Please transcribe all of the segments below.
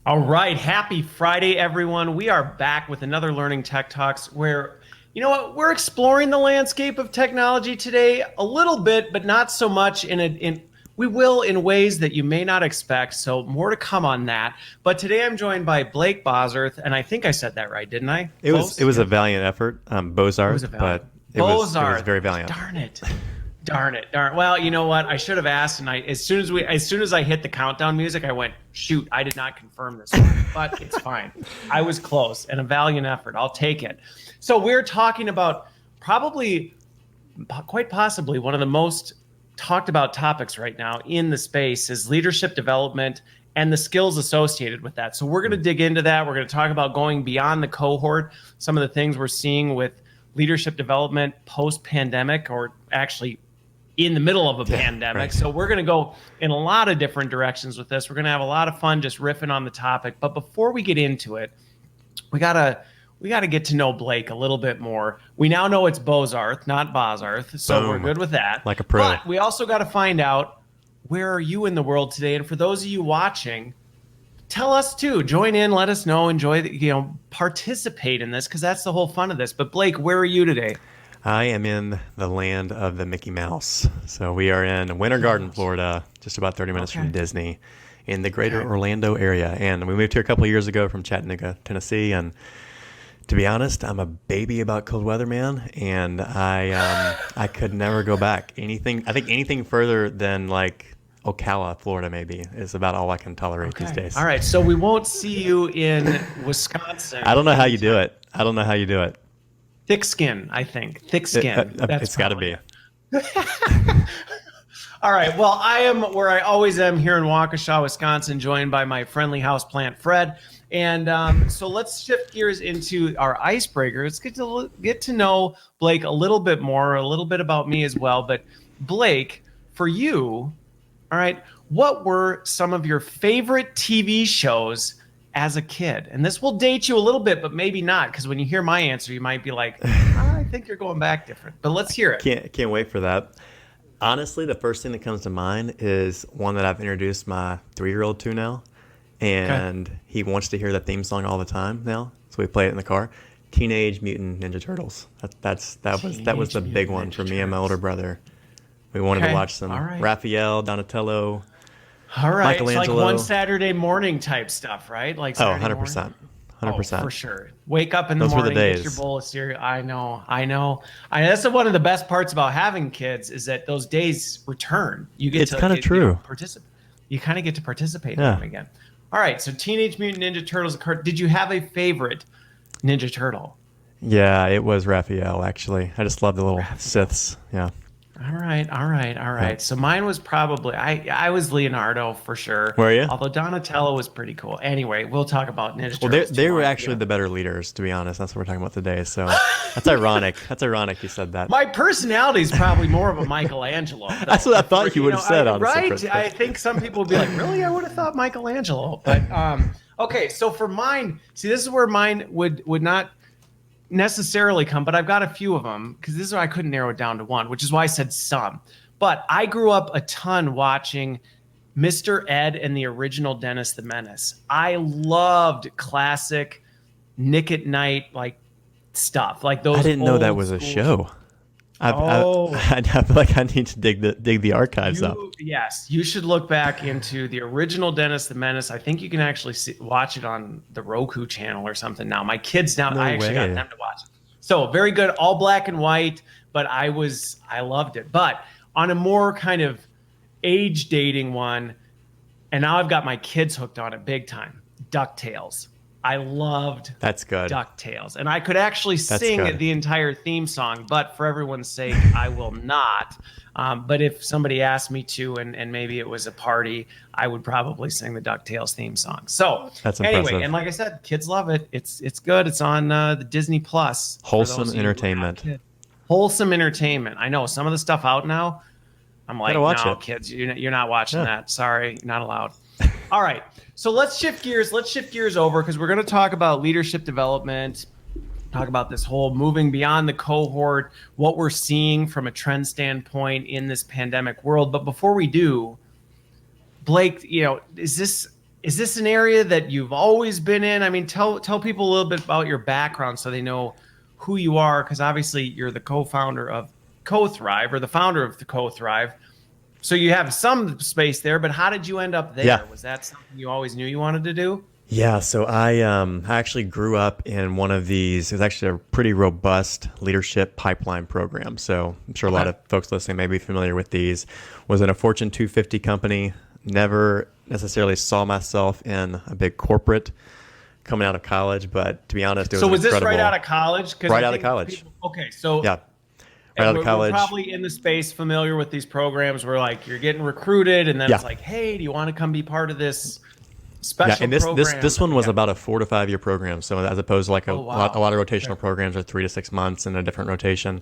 All right. Happy Friday, everyone. We are back with another Learning Tech Talks where, you know what, we're exploring the landscape of technology today a little bit, but not so much we will in ways that you may not expect. So more to come on that. But today I'm joined by Blake Bozarth, and I think I said that right, didn't I? It was Close? a valiant effort, It was a Bozarth, valiant. but it was Bozarth. very valiant. Darn it. Darn it. Darn. Well, you know what? I should have asked, and as soon as I hit the countdown music, I went, shoot, I did not confirm this one, but it's fine. I was close, and a valiant effort. I'll take it. So we're talking about probably, quite possibly, one of the most talked about topics right now in the space is leadership development and the skills associated with that. So we're going to dig into that. We're going to talk about going beyond the cohort, some of the things we're seeing with leadership development post-pandemic, or actually in the middle of a pandemic. Right. So we're going to go in a lot of different directions with this. We're going to have a lot of fun just riffing on the topic. But before we get into it, we gotta get to know Blake a little bit more. We now know it's Bozarth, not Bozarth, so we're Boom. good with that. Like a pro. But we also got to find out, where are you in the world today? And for those of you watching, tell us too. Join in, let us know, enjoy, participate in this, because that's the whole fun of this. But Blake, where are you today? I am in the land of the Mickey Mouse. So we are in Winter Garden, Florida, just about 30 minutes from Disney, in the greater Orlando area. And we moved here a couple of years ago from Chattanooga, Tennessee. And to be honest, I'm a baby about cold weather, man. And I could never go back. I think anything further than like Ocala, Florida, maybe, is about all I can tolerate these days. All right, so we won't see you in Wisconsin. I don't know how you do it. I don't know how you do it. Thick skin, I think. Thick skin. It's got to be. All right. Well, I am where I always am, here in Waukesha, Wisconsin, joined by my friendly houseplant, Fred. And so let's shift gears into our icebreaker. Let's get to know Blake a little bit more, a little bit about me as well. But Blake, for you, all right, what were some of your favorite TV shows as a kid? And this will date you a little bit, but maybe not, because when you hear my answer, you might be like, I think you're going back different. But let's hear it. Can't wait for that. Honestly, the first thing that comes to mind is one that I've introduced my 3-year-old to now, and he wants to hear the theme song all the time now, so we play it in the car. Teenage Mutant Ninja Turtles. That was the big one for me and my older brother. We wanted to watch some Raphael, Donatello. All right, it's like Michelangelo. one Saturday morning type stuff, right? Like Saturday 100%. morning? 100%. Oh, for sure. Wake up in the Those were the morning, get days. your bowl of cereal. I know. That's one of the best parts about having kids, is that those days return. It's kind of true. You kind of get to participate in them again. All right, so Teenage Mutant Ninja Turtles. Did you have a favorite Ninja Turtle? Yeah, it was Raphael, actually. I just love the little Siths. Yeah. All right. Yeah. So mine was probably I was Leonardo for sure. Were you? Although Donatello was pretty cool. Anyway, we'll talk about Ninja Well, Turtles. they were actually the better leaders, to be honest. That's what we're talking about today. So that's ironic. That's ironic you said that. My personality is probably more of a Michelangelo. That's what I thought you would have said, honestly. Right? I think some people would be like, really? I would have thought Michelangelo. But okay, so for mine, see, this is where mine would not necessarily come, but I've got a few of them, because this is why I couldn't narrow it down to one, which is why I said some. But I grew up a ton watching Mr. Ed and the original Dennis the Menace. I loved classic Nick at Night like stuff, like those. I didn't know that was a show. I feel like I need to dig the archives up. Yes, you should look back into the original Dennis the Menace. I think you can actually watch it on the Roku channel or something now. My kids now, I actually got them to watch it. So very good, all black and white, but I loved it. But on a more kind of age dating one, and now I've got my kids hooked on it big time, DuckTales. I loved That's good. DuckTales. And I could actually sing the entire theme song, but for everyone's sake, I will not. But if somebody asked me to, and maybe it was a party, I would probably sing the DuckTales theme song. So that's anyway, impressive. and like I said, kids love it. It's good. It's on the Disney Plus. Wholesome entertainment. Wholesome entertainment. I know some of the stuff out now. I'm like, no, it. kids, you're not watching that. Sorry, you're not allowed. All right. So let's shift gears. Let's shift gears over, because we're going to talk about leadership development, talk about this whole moving beyond the cohort, what we're seeing from a trend standpoint in this pandemic world. But before we do, Blake, is this Is this an area that you've always been in? I mean, tell people a little bit about your background so they know who you are, because obviously you're the co-founder of CoThryve, or the founder of the CoThryve. So you have some space there, but how did you end up there? Yeah. Was that something you always knew you wanted to do? Yeah, so I actually grew up in one of these. It was actually a pretty robust leadership pipeline program. So I'm sure a lot Okay. of folks listening may be familiar with these. Was in a Fortune 250 company. Never necessarily saw myself in a big corporate coming out of college, but to be honest, it was So an was this incredible. right out of college? 'Cause Right I out of think college. okay, so Yeah, right and out of we're college. probably in the space familiar with these programs where like you're getting recruited, and then Yeah. it's like, hey, do you want to come be part of this Yeah, special and this program? this one was Yeah. about a 4 to 5 year program. So as opposed to like Oh a wow. lot of rotational programs are 3 to 6 months in a different rotation.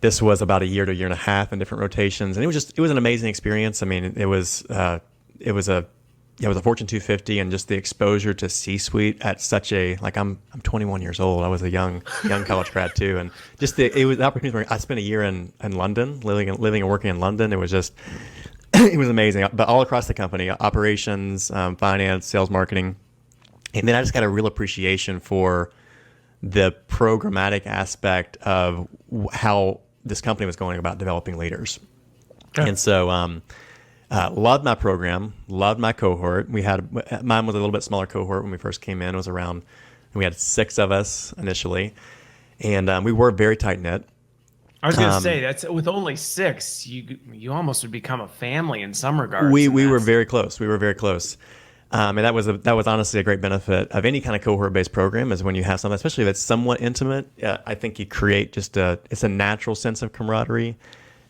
This was about a year to year and a half in different rotations, and it was an amazing experience. I mean, it was a yeah, it was a Fortune 250, and just the exposure to C-suite at such a like I'm 21 years old. I was a young college grad too, and just it was the opportunity. Where I spent a year in London, living and working in London. It was just it was amazing, but all across the company, operations, finance, sales, marketing, and then I just got a real appreciation for the programmatic aspect of how this company was going about developing leaders. Okay. And so, loved my program, loved my cohort. Mine was a little bit smaller cohort when we first came in. It was around, we had 6 of us initially, and we were very tight knit. I was gonna say that's with only 6, you almost would become a family in some regards. We and we were that's- very close. We were very close. And that was honestly a great benefit of any kind of cohort based program, is when you have something, especially if it's somewhat intimate. I think you create it's a natural sense of camaraderie.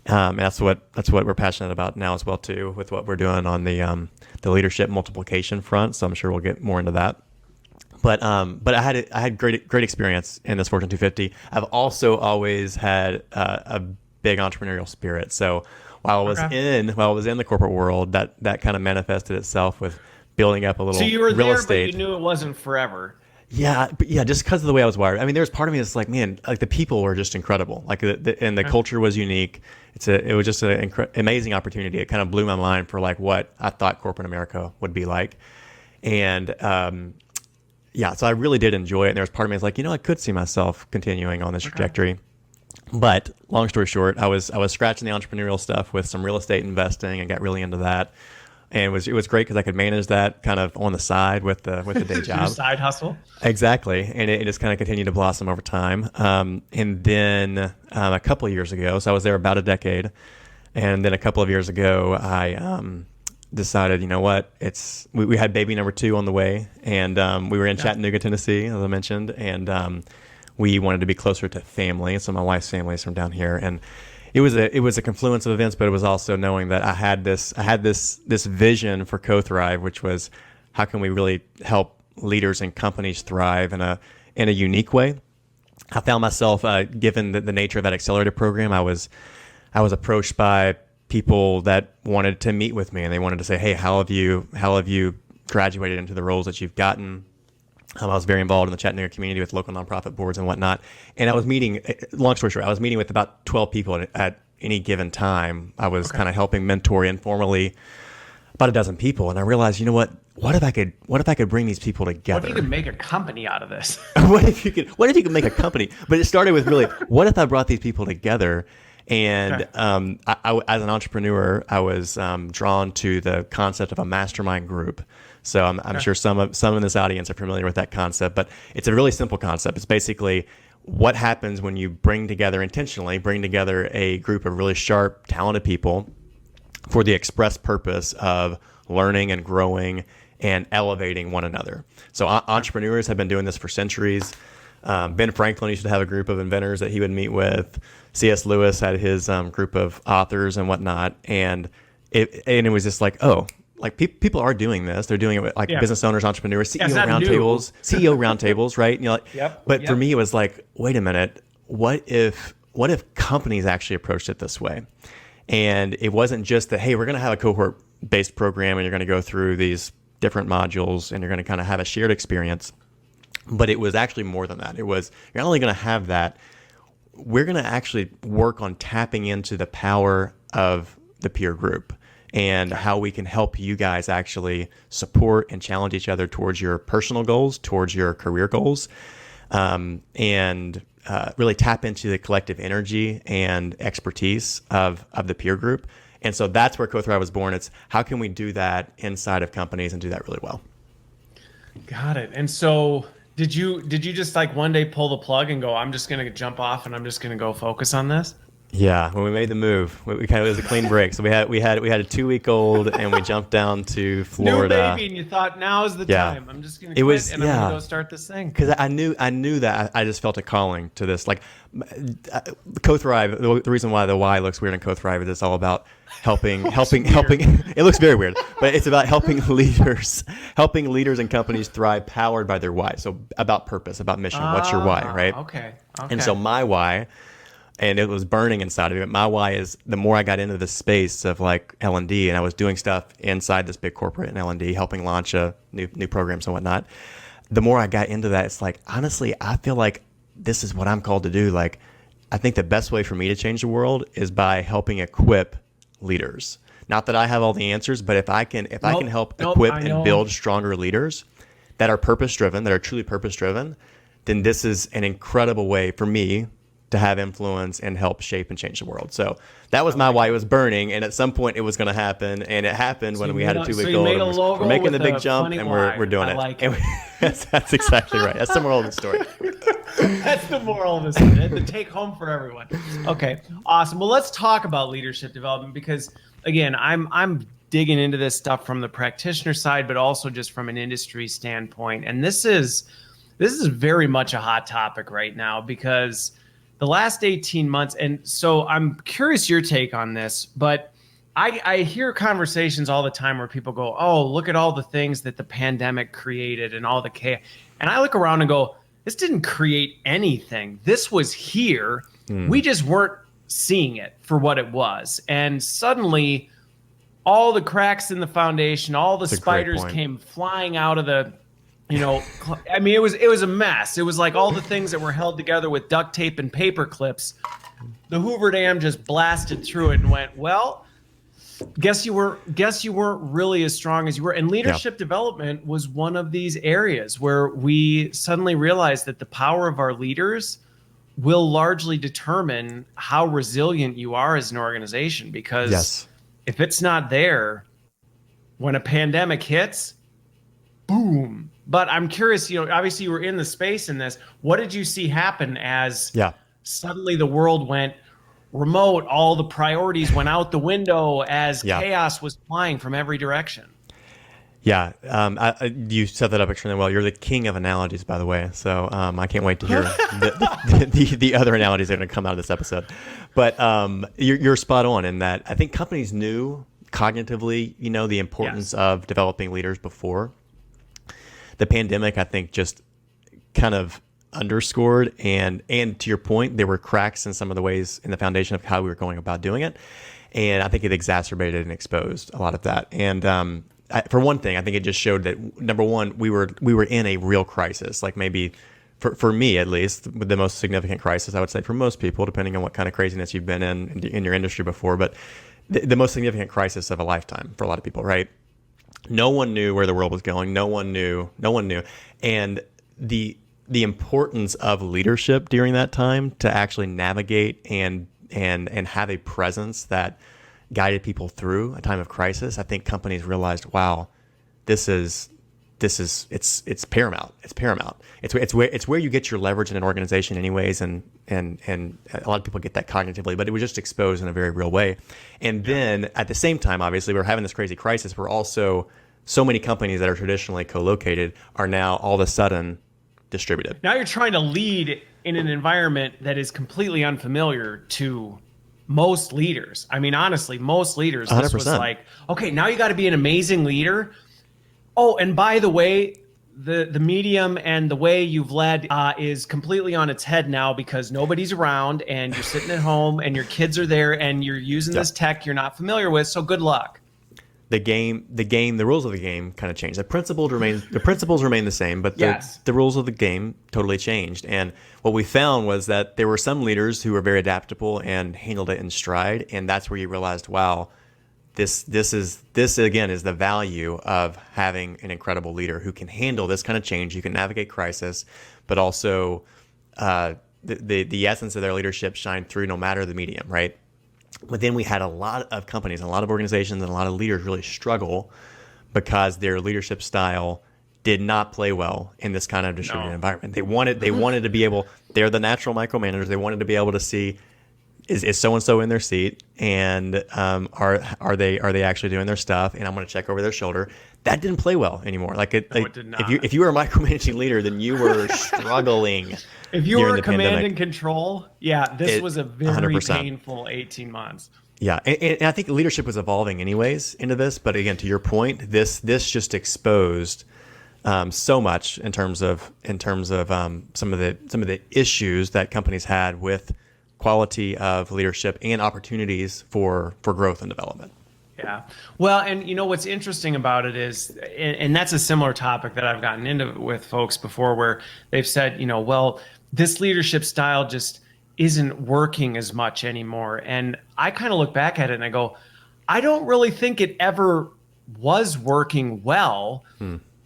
And that's what we're passionate about now as well too, with what we're doing on the leadership multiplication front. So I'm sure we'll get more into that. But I had great experience in this Fortune 250. I've also always had a big entrepreneurial spirit. So while I was in the corporate world, that kind of manifested itself with building up a little So you were real there, estate. but you knew it wasn't forever. Yeah, but yeah, just because of the way I was wired. I mean, there's part of me that's like, man, like the people were just incredible. Like, and the culture was unique. It was just an amazing opportunity. It kind of blew my mind for like what I thought corporate America would be like, and yeah, so I really did enjoy it. And there was part of me that's like, I could see myself continuing on this trajectory. But long story short, I was scratching the entrepreneurial stuff with some real estate investing and got really into that. And it was great because I could manage that kind of on the side with the day job. Your side hustle. Exactly, and it just kind of continued to blossom over time. And then a couple of years ago, so I was there about a decade, and then a couple of years ago, I decided, you know what, we had baby number 2 on the way, and we were in Chattanooga, Tennessee, as I mentioned, and we wanted to be closer to family. So my wife's family is from down here, and it was a confluence of events, but it was also knowing that I had this vision for CoThryve, which was how can we really help leaders and companies thrive in a unique way. I found myself, given the nature of that accelerator program, I was approached by people that wanted to meet with me, and they wanted to say, hey, how have you graduated into the roles that you've gotten? I was very involved in the Chattanooga community with local nonprofit boards and whatnot. And I was meeting, long story short, I was meeting with about 12 people at any given time. I was kind of helping mentor informally about a dozen people. And I realized, you know what if I could bring these people together? What if you could make a company out of this? What if you could make a company? But it started with really, what if I brought these people together? And I, as an entrepreneur, I was drawn to the concept of a mastermind group. So I'm sure some in this audience are familiar with that concept, but it's a really simple concept. It's basically what happens when you bring together a group of really sharp, talented people for the express purpose of learning and growing and elevating one another. So entrepreneurs have been doing this for centuries. Ben Franklin used to have a group of inventors that he would meet with. C.S. Lewis had his group of authors and whatnot, and it was just like, oh, like people are doing this. They're doing it with business owners, entrepreneurs, CEO roundtables, right? And you're like, but for me, it was like, wait a minute, what if companies actually approached it this way? And it wasn't just that, hey, we're going to have a cohort-based program, and you're going to go through these different modules, and you're going to kind of have a shared experience. But it was actually more than that. It was, you're not only going to have that, we're going to actually work on tapping into the power of the peer group and how we can help you guys actually support and challenge each other towards your personal goals, towards your career goals, and really tap into the collective energy and expertise of the peer group. And so that's where CoThryve was born. It's how can we do that inside of companies and do that really well? Got it. And so did you just like one day pull the plug and go, I'm just going to jump off and I'm just going to go focus on this? Yeah, when we made the move, we kind of, it was a clean break. So we had a 2-week-old, and we jumped down to Florida. New baby, and you thought now is the time. I'm just gonna quit and I'm gonna go start this thing. Because I knew that I just felt a calling to this. Like CoThryve, the reason why the Y looks weird in CoThryve is it's all about helping. It looks very weird, but it's about helping leaders and companies thrive, powered by their why. So about purpose, about mission. What's your why, right? Okay. And so my why. And it was burning inside of me. But my why is the more I got into the space of like L&D, and I was doing stuff inside this big corporate in L&D, helping launch a new programs and whatnot. The more I got into that, it's like, honestly, I feel like this is what I'm called to do. Like, I think the best way for me to change the world is by helping equip leaders. Not that I have all the answers, but if I can help equip and build stronger leaders that are purpose driven, that are truly purpose driven, then this is an incredible way for me to have influence and help shape and change the world. So that was my why. It was burning, and at some point it was going to happen, and it happened when we had a 2-week-old. We're making the big jump, and we're doing it. Like that's exactly right. That's the moral of the story. That's the moral of the story. The take home for everyone. Okay, awesome. Well, let's talk about leadership development, because again, I'm digging into this stuff from the practitioner side, but also just from an industry standpoint. And this is very much a hot topic right now, because the last 18 months, and so I'm curious your take on this, but I hear conversations all the time where people go, oh, look at all the things that the pandemic created and all the chaos. And I look around and go, this didn't create anything. This was here. We just weren't seeing it for what it was. And suddenly all the cracks in the foundation, all the spiders came flying out of the, I mean, it was a mess. It was like all the things that were held together with duct tape and paper clips. The Hoover Dam just blasted through it and went, well, guess you weren't really as strong as you were. And leadership development was one of these areas where we suddenly realized that the power of our leaders will largely determine how resilient you are as an organization. Because if it's not there, when a pandemic hits, boom. But I'm curious, obviously you were in the space in this. What did you see happen as suddenly the world went remote, all the priorities went out the window as chaos was flying from every direction? Yeah, you set that up extremely well. You're the king of analogies, by the way. So I can't wait to hear the other analogies that are going to come out of this episode. But you're spot on in that I think companies knew cognitively, the importance of developing leaders before. The pandemic, I think, just kind of underscored, and to your point, there were cracks in some of the ways in the foundation of how we were going about doing it. And I think it exacerbated and exposed a lot of that. And for one thing, I think it just showed that, number one, we were in a real crisis, like maybe for me, at least, the most significant crisis, I would say, for most people, depending on what kind of craziness you've been in your industry before, but the most significant crisis of a lifetime for a lot of people, right? No one knew where the world was going. No one knew. And the importance of leadership during that time to actually navigate and have a presence that guided people through a time of crisis. I think companies realized, wow, it's paramount. It's paramount. It's where you get your leverage in an organization anyways, and a lot of people get that cognitively, but it was just exposed in a very real way. And then at the same time, obviously, we're having this crazy crisis. We're also, so many companies that are traditionally co-located are now all of a sudden distributed. Now you're trying to lead in an environment that is completely unfamiliar to most leaders. I mean, honestly, most leaders, 100%. This was like, okay, now you got to be an amazing leader. Oh, and by the way, the medium and the way you've led is completely on its head now, because nobody's around and you're sitting at home and your kids are there and you're using this tech you're not familiar with. So good luck. The rules of the game kind of changed. The principles remain the same, but the rules of the game totally changed. And what we found was that there were some leaders who were very adaptable and handled it in stride. And that's where you realized, wow, this again is the value of having an incredible leader who can handle this kind of change, who can navigate crisis, but also the essence of their leadership shine through no matter the medium, right? But then we had a lot of companies, and a lot of organizations, and a lot of leaders really struggle because their leadership style did not play well in this kind of distributed environment. They wanted to be able. They're the natural micromanagers. They wanted to be able to see, is so and so in their seat, and are they actually doing their stuff? And I'm going to check over their shoulder. That didn't play well anymore. It did not. If you were a micromanaging leader, then you were struggling. If you were command and control, this was a very 100%. Painful 18 months. Yeah, and I think leadership was evolving anyways into this. But again, to your point, this just exposed so much in terms of some of the issues that companies had with quality of leadership and opportunities for growth and development. Yeah. Well, and what's interesting about it is, and that's a similar topic that I've gotten into with folks before, where they've said, well, this leadership style just isn't working as much anymore. And I kind of look back at it and I go, I don't really think it ever was working well.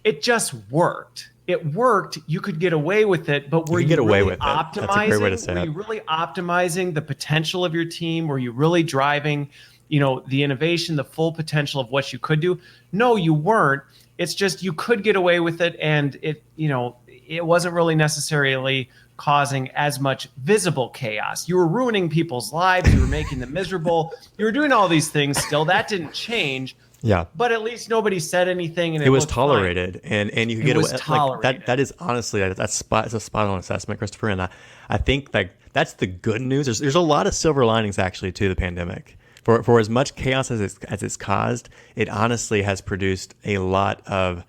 It just worked. It worked. You could get away with it, but were you really optimizing? Were you really optimizing the potential of your team? Were you really driving, the innovation, the full potential of what you could do? No, you weren't. It's just you could get away with it, and it wasn't really necessarily causing as much visible chaos. You were ruining people's lives. You were making them miserable. You were doing all these things still. That didn't change. Yeah, but at least nobody said anything, and it was tolerated, and you could get away. That is honestly it's a spot on assessment, Christopher. And I think that's the good news. There's a lot of silver linings actually to the pandemic. For as much chaos as it's caused, it honestly has produced a lot of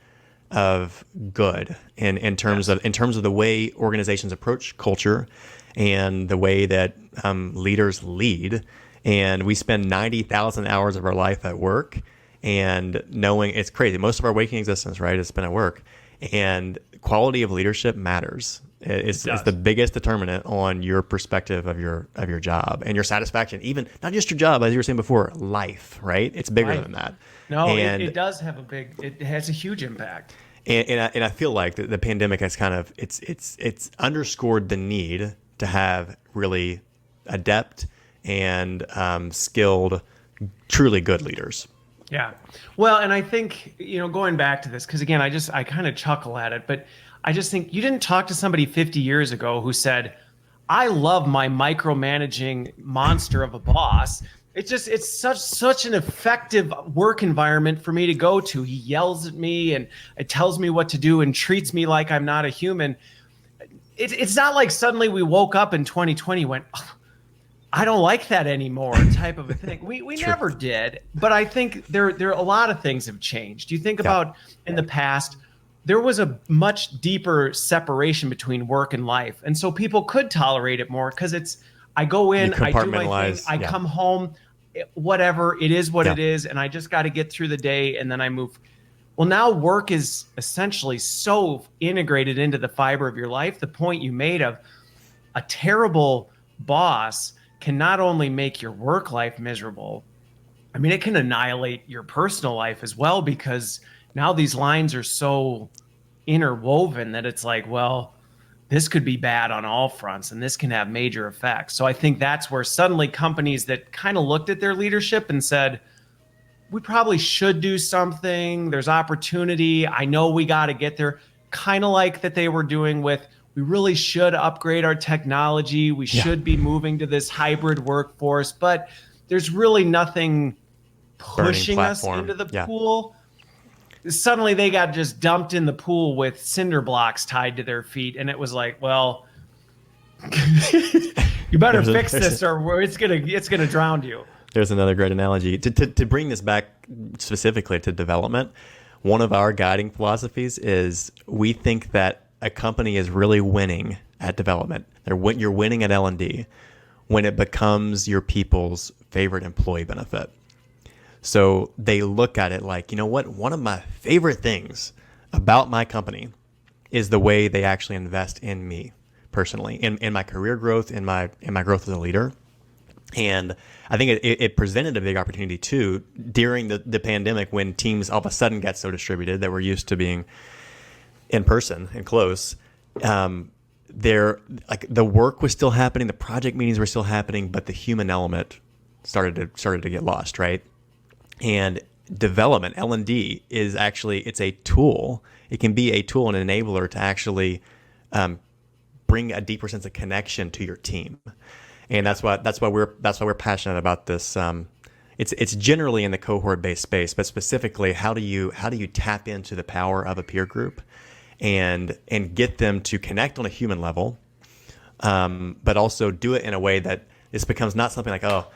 good in terms of the way organizations approach culture and the way that leaders lead. And we spend 90,000 hours of our life at work. And knowing it's crazy, most of our waking existence, right, is spent at work, and quality of leadership matters. It's the biggest determinant on your perspective of your job and your satisfaction. Even not just your job, as you were saying before, life, right? It's bigger than that. No, it does have it has a huge impact. And I feel like the pandemic has kind of it's underscored the need to have really adept and skilled, truly good leaders. Yeah. Well, and I think, going back to this, because again, I kind of chuckle at it, but I just think you didn't talk to somebody 50 years ago who said, I love my micromanaging monster of a boss. It's such an effective work environment for me to go to. He yells at me and it tells me what to do and treats me like I'm not a human. It's not like suddenly we woke up in 2020 and went, oh, I don't like that anymore, type of a thing. We never did, but I think there a lot of things have changed. You think about in the past, there was a much deeper separation between work and life, and so people could tolerate it more because I go in, I do my thing, I come home, whatever it is, it is, and I just got to get through the day, and then I move. Well, now work is essentially so integrated into the fiber of your life. The point you made of a terrible boss can not only make your work life miserable, I mean, it can annihilate your personal life as well, because now these lines are so interwoven that it's like, well, this could be bad on all fronts and this can have major effects. So I think that's where suddenly companies that kind of looked at their leadership and said, we probably should do something. There's opportunity. I know we got to get there. Kind of like that they were doing with, we really should upgrade our technology. We should be moving to this hybrid workforce, but there's really nothing pushing us into the pool. Suddenly they got just dumped in the pool with cinder blocks tied to their feet. And it was like, well, you better fix this or it's gonna drown you. There's another great analogy. To bring this back specifically to development, one of our guiding philosophies is we think that a company is really winning at development. You're winning at L&D when it becomes your people's favorite employee benefit. So they look at it like, you know what? One of my favorite things about my company is the way they actually invest in me personally, in my career growth, in my growth as a leader. And I think it presented a big opportunity too during the pandemic, when teams all of a sudden got so distributed that we're used to being in person and close. There, like, the work was still happening, the project meetings were still happening, but the human element started to get lost, right? And development, L&D, is actually, it's a tool. It can be a tool and an enabler to actually bring a deeper sense of connection to your team. And that's why we're passionate about this. It's generally in the cohort-based space, but specifically, how do you tap into the power of a peer group and get them to connect on a human level, but also do it in a way that this becomes not something like, oh,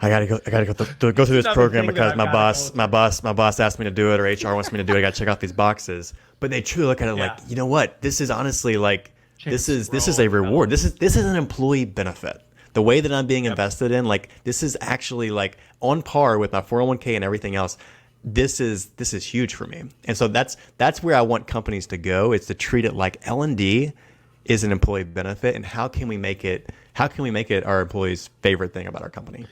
I gotta go through this program because my boss asked me to do it, or HR wants me to do it. I gotta check off these boxes. But they truly look at it like, you know what? This is honestly like, this is a reward. This is an employee benefit. The way that I'm being invested in, like, this is actually like on par with my 401k and everything else. This is huge for me. And so that's where I want companies to go. It's to treat it like L&D is an employee benefit, and how can we make it our employees' favorite thing about our company?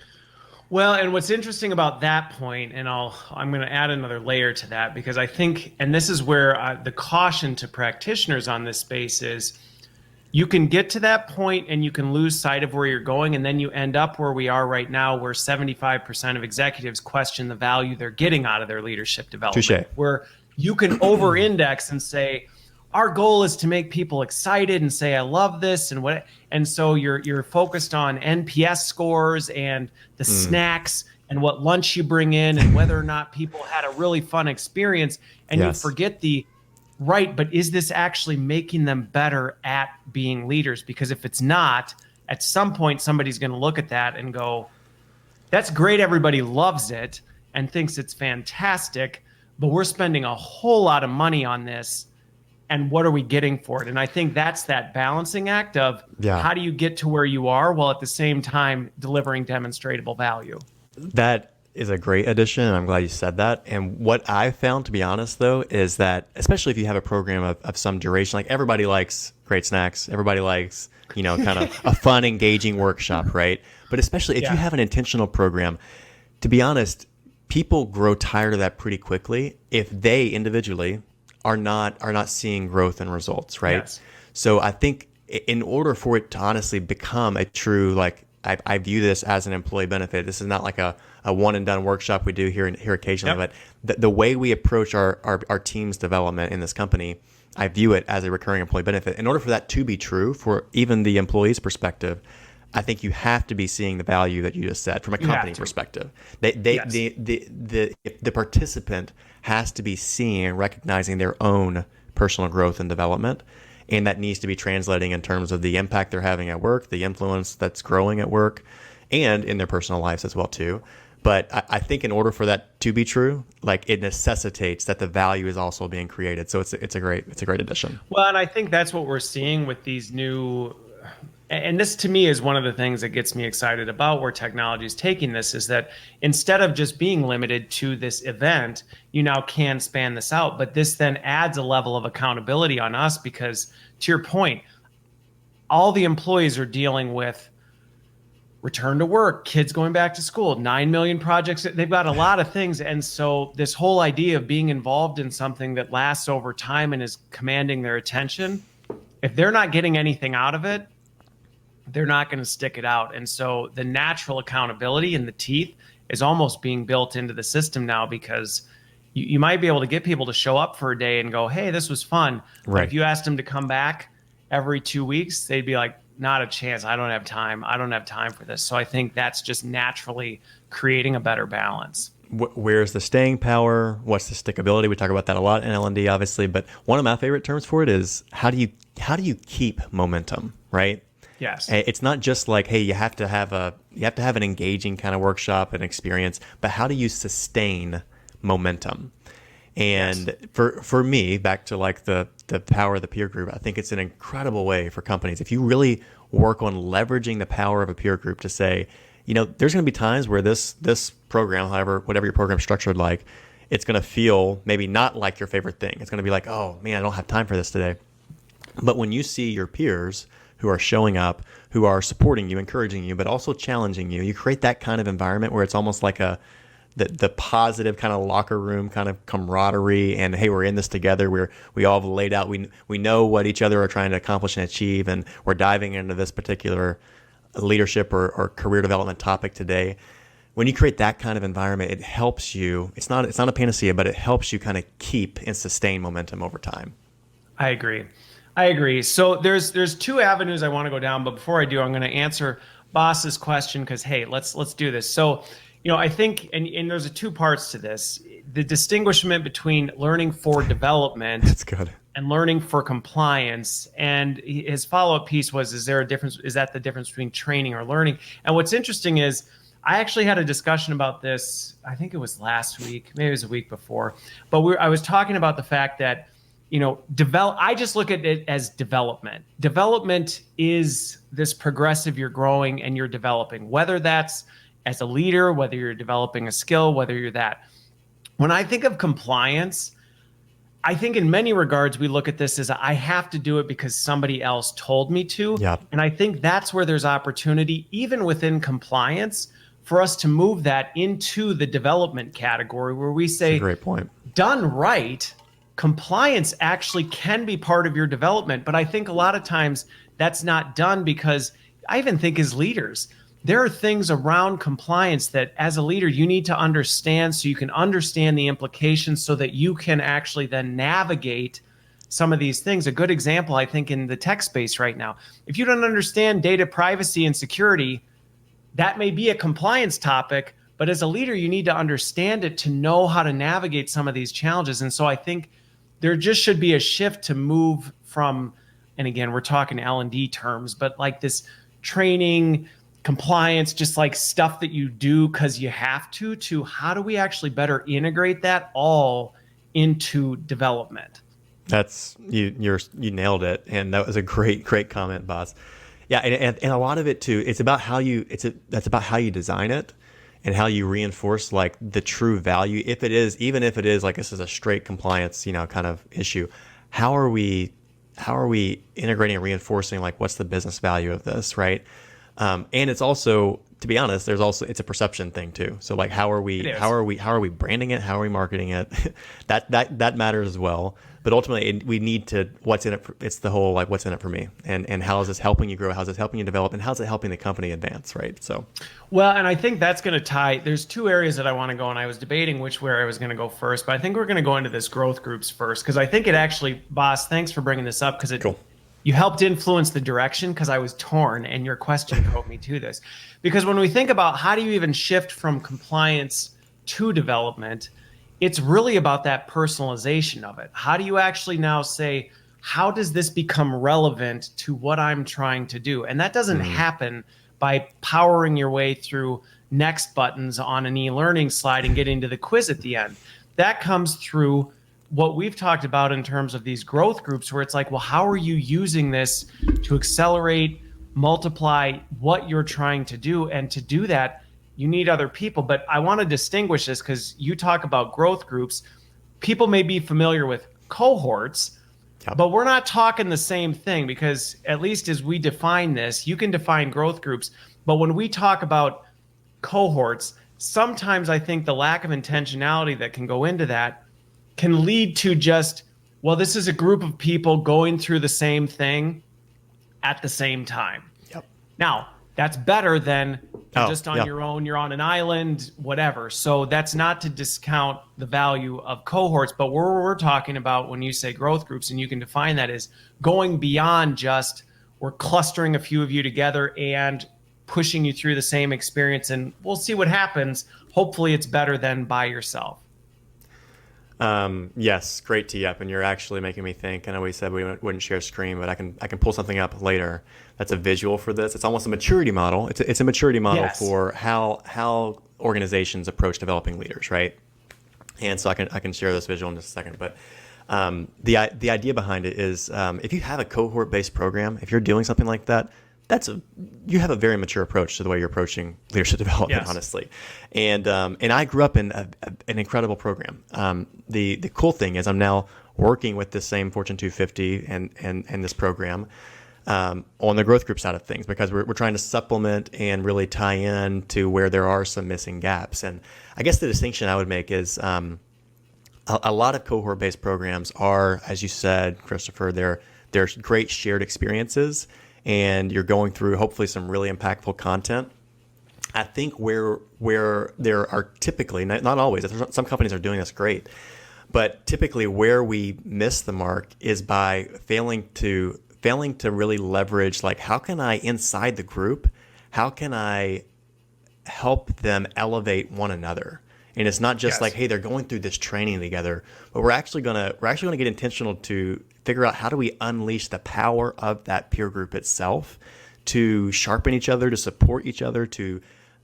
Well, and what's interesting about that point, and I'm going to add another layer to that, because I think, and this is where the caution to practitioners on this space is, you can get to that point and you can lose sight of where you're going, and then you end up where we are right now, where 75% of executives question the value they're getting out of their leadership development. Touché. Where you can over-index and say, our goal is to make people excited and say, I love this, and so you're focused on NPS scores and the snacks and what lunch you bring in and whether or not people had a really fun experience, and you forget right, but is this actually making them better at being leaders? Because if it's not, at some point somebody's going to look at that and go, that's great, everybody loves it and thinks it's fantastic, but we're spending a whole lot of money on this, and what are we getting for it? And I think that's that balancing act of how do you get to where you are while at the same time delivering demonstrable value? That is a great addition, and I'm glad you said that. And what I found, to be honest, though, is that especially if you have a program of some duration, like, everybody likes great snacks, everybody likes, kind of a fun, engaging workshop, right? But especially if you have an intentional program, to be honest, people grow tired of that pretty quickly if they individually are not seeing growth and results, right? Yes. So I think in order for it to honestly become a true, like, I view this as an employee benefit. This is not like a one and done workshop we do here occasionally, but the way we approach our team's development in this company, I view it as a recurring employee benefit. In order for that to be true for even the employee's perspective, I think you have to be seeing the value that you just said from a company perspective. The participant has to be seeing and recognizing their own personal growth and development. And that needs to be translating in terms of the impact they're having at work, the influence that's growing at work, and in their personal lives as well too. But I think in order for that to be true, like, it necessitates that the value is also being created. So it's a great addition. Well, and I think that's what we're seeing with these new, and this to me is one of the things that gets me excited about where technology is taking this, is that instead of just being limited to this event, you now can span this out. But this then adds a level of accountability on us, because to your point, all the employees are dealing with return to work, kids going back to school, 9 million projects. They've got a lot of things. And so this whole idea of being involved in something that lasts over time and is commanding their attention, if they're not getting anything out of it, they're not going to stick it out. And so the natural accountability in the teeth is almost being built into the system now, because you might be able to get people to show up for a day and go, hey, this was fun. Right. But if you asked them to come back every 2 weeks, they'd be like, not a chance. I don't have time. I don't have time for this. So I think that's just naturally creating a better balance. Where's the staying power? What's the stickability? We talk about that a lot in L&D, obviously. But one of my favorite terms for it is how do you keep momentum, right? Yes. It's not just like, hey, you have to have an engaging kind of workshop and experience, but how do you sustain momentum? And for me, back to like the power of the peer group, I think it's an incredible way for companies. If you really work on leveraging the power of a peer group to say, there's going to be times where this program, whatever your program's structured like, it's going to feel maybe not like your favorite thing. It's going to be like, oh man, I don't have time for this today. But when you see your peers who who are showing up, who are supporting you, encouraging you, but also challenging you. You create that kind of environment where it's almost like the positive kind of locker room kind of camaraderie, and hey, we're in this together. We all have laid out. We know what each other are trying to accomplish and achieve, and we're diving into this particular leadership or career development topic today. When you create that kind of environment, it helps you. It's not a panacea, but it helps you kind of keep and sustain momentum over time. I agree. So there's two avenues I want to go down, but before I do, I'm going to answer Boss's question because hey, let's do this. So, I think, and there's two parts to this: the distinguishment between learning for development. That's good. And learning for compliance. And his follow-up piece was: is there a difference? Is that the difference between training or learning? And what's interesting is, I actually had a discussion about this, I think it was last week, maybe it was a week before, but I was talking about the fact that, I just look at it as development. Development is this progressive, you're growing and you're developing, whether that's as a leader, whether you're developing a skill, whether you're that. When I think of compliance, I think in many regards, we look at this as I have to do it because somebody else told me to. Yep. And I think that's where there's opportunity, even within compliance, for us to move that into the development category where we say, great point. Done right, compliance actually can be part of your development. But I think a lot of times that's not done because I even think as leaders, there are things around compliance that as a leader, you need to understand so you can understand the implications so that you can actually then navigate some of these things. A good example, I think, in the tech space right now, if you don't understand data privacy and security, that may be a compliance topic, but as a leader, you need to understand it to know how to navigate some of these challenges. And so I think there just should be a shift to move from, and again, we're talking L&D terms, but like this training, compliance, just like stuff that you do because you have to how do we actually better integrate that all into development? That's you nailed it, and that was a great comment, boss. Yeah, and a lot of it too. It's about how that's about how you design it, and how you reinforce like the true value. Even if it is like this is a straight compliance, kind of issue. How are we integrating and reinforcing like what's the business value of this, right? And it's also, to be honest, it's a perception thing too. So like how are we branding it? How are we marketing it? that matters as well. But ultimately, we need to what's in it. It's the whole like what's in it for me, and how is this helping you grow? How's it helping you develop? And how's it helping the company advance? Right. So, well, and I think that's going to tie. There's two areas that I want to go, and I was debating where I was going to go first, but I think we're going to go into this growth groups first because I think it actually, boss. Thanks for bringing this up because cool. You helped influence the direction because I was torn, and your question drove me to this. Because when we think about how do you even shift from compliance to development, it's really about that personalization of it. How do you actually now say, how does this become relevant to what I'm trying to do? And that doesn't happen by powering your way through next buttons on an e-learning slide and getting to the quiz at the end. That comes through what we've talked about in terms of these growth groups where it's like, well, how are you using this to accelerate, multiply what you're trying to do? And to do that, you need other people. But I want to distinguish this because you talk about growth groups. People may be familiar with cohorts, but we're not talking the same thing because at least as we define this, you can define growth groups. But when we talk about cohorts, sometimes I think the lack of intentionality that can go into that can lead to just, well, this is a group of people going through the same thing at the same time. Yep. Now, that's better than just on your own, you're on an island, whatever. So that's not to discount the value of cohorts, but what we're talking about when you say growth groups, and you can define that as going beyond just we're clustering a few of you together and pushing you through the same experience, and we'll see what happens. Hopefully it's better than by yourself. Yes, great tee up, and you're actually making me think. I know we said we wouldn't share screen, but I can pull something up later. That's a visual for this. It's almost a maturity model. It's a maturity model for how organizations approach developing leaders, right? And so I can share this visual in just a second. But the idea behind it is if you have a cohort based program, if you're doing something like that, you have a very mature approach to the way you're approaching leadership development, honestly. And I grew up in an incredible program. The cool thing is I'm now working with the same Fortune 250 and this program. on the growth group side of things, because we're trying to supplement and really tie in to where there are some missing gaps. And I guess the distinction I would make is a lot of cohort-based programs are, as you said, Christopher, they're great shared experiences, and you're going through hopefully some really impactful content. I think where there are typically, not always, some companies are doing this great, but typically where we miss the mark is by failing to really leverage, like, how can I, inside the group, how can I help them elevate one another? And it's not just like, hey, they're going through this training together, but we're actually gonna get intentional to figure out how do we unleash the power of that peer group itself to sharpen each other, to support each other, to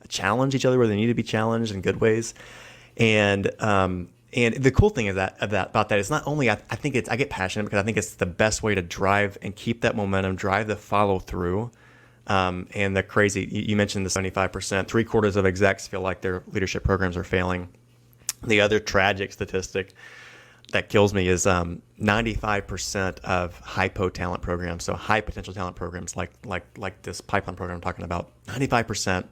challenge each other where they need to be challenged in good ways. And the cool thing about that is not only I get passionate because I think it's the best way to drive and keep that momentum, drive the follow through. And the crazy, you mentioned the 75%, 3/4 of execs feel like their leadership programs are failing. The other tragic statistic that kills me is 95% of hypo talent programs, so high potential talent programs like this pipeline program I'm talking about, 95%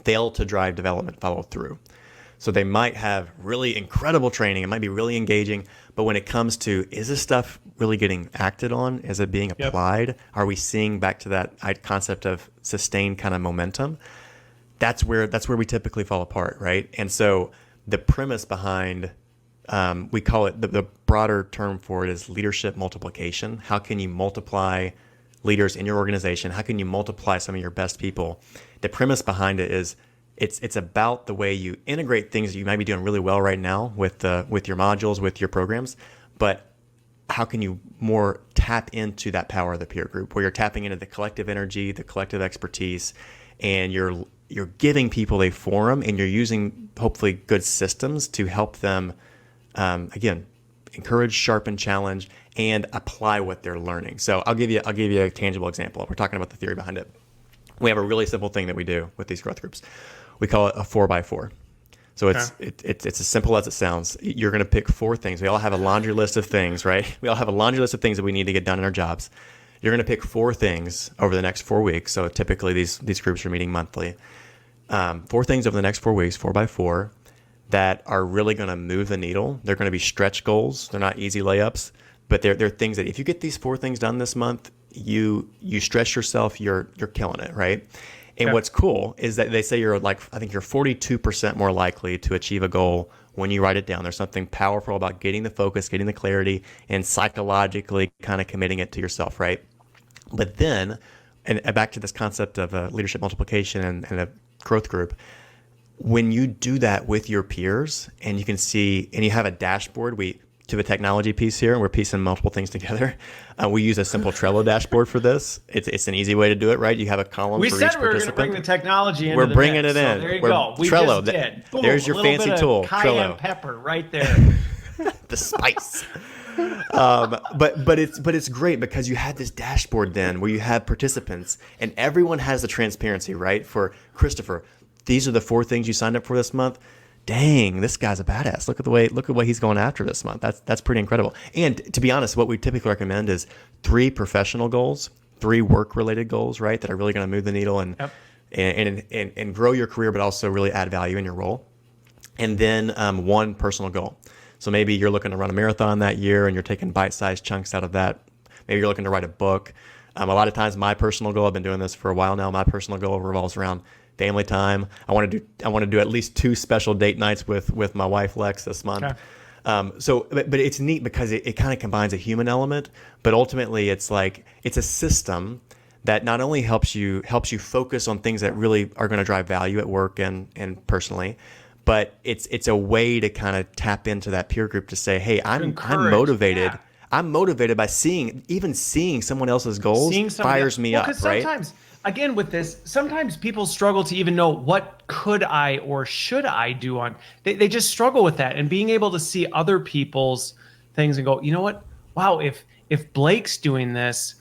fail to drive development follow through. So they might have really incredible training, it might be really engaging, but when it comes to, is this stuff really getting acted on? Is it being applied? Yep. Are we seeing, back to that concept of sustained kind of momentum? That's where we typically fall apart, right? And so the premise behind, we call it, the broader term for it is leadership multiplication. How can you multiply leaders in your organization? How can you multiply some of your best people? The premise behind it is, it's about the way you integrate things that you might be doing really well right now with your modules, with your programs, but how can you more tap into that power of the peer group, where you're tapping into the collective energy, the collective expertise, and you're giving people a forum, and you're using hopefully good systems to help them, again, encourage, sharpen, challenge, and apply what they're learning. So I'll give you a tangible example. We're talking about the theory behind it. We have a really simple thing that we do with these growth groups. We call it a 4x4. So it's as simple as it sounds. You're going to pick 4 things. We all have a laundry list of things, right? We all have a laundry list of things that we need to get done in our jobs. You're going to pick 4 things over the next 4 weeks. So typically these groups are meeting monthly. 4 things over the next 4 weeks, 4x4, that are really going to move the needle. They're going to be stretch goals. They're not easy layups, but they're things that if you get these 4 things done this month, you stretch yourself, you're killing it, right? And what's cool is that they say you're 42% more likely to achieve a goal when you write it down. There's something powerful about getting the focus, getting the clarity, and psychologically kind of committing it to yourself, right? But then, and back to this concept of leadership multiplication and a growth group, when you do that with your peers and you can see, and you have a dashboard, to the technology piece here, and we're piecing multiple things together. We use a simple Trello dashboard for this. It's an easy way to do it, right? You have a column for each participant. We said we were going to bring the technology into We're the bringing mix, it in. So there you go. We Trello. Just did. Boom, there's your fancy tool, cayenne Trello. pepper right there. The spice. But it's great because you have this dashboard then where you have participants and everyone has the transparency, right? For Christopher, these are the 4 things you signed up for this month. Dang, this guy's a badass. Look at what he's going after this month. That's pretty incredible. And to be honest, what we typically recommend is 3 professional goals, 3 work-related goals, right, that are really going to move the needle and grow your career, but also really add value in your role. And then 1 personal goal. So maybe you're looking to run a marathon that year and you're taking bite-sized chunks out of that. Maybe you're looking to write a book. A lot of times my personal goal, I've been doing this for a while now, my personal goal revolves around family time. I want to do at least 2 special date nights with my wife Lex this month. Okay. But it's neat because it kind of combines a human element, but ultimately it's a system that not only helps you focus on things that really are going to drive value at work and personally, but it's a way to kind of tap into that peer group to say, hey, I'm motivated. Yeah. I'm motivated by seeing someone else's goals fires me up, right? Sometimes, again, with this, sometimes people struggle to even know what could I or should I do on. They just struggle with that, and being able to see other people's things and go, you know what? Wow, if Blake's doing this,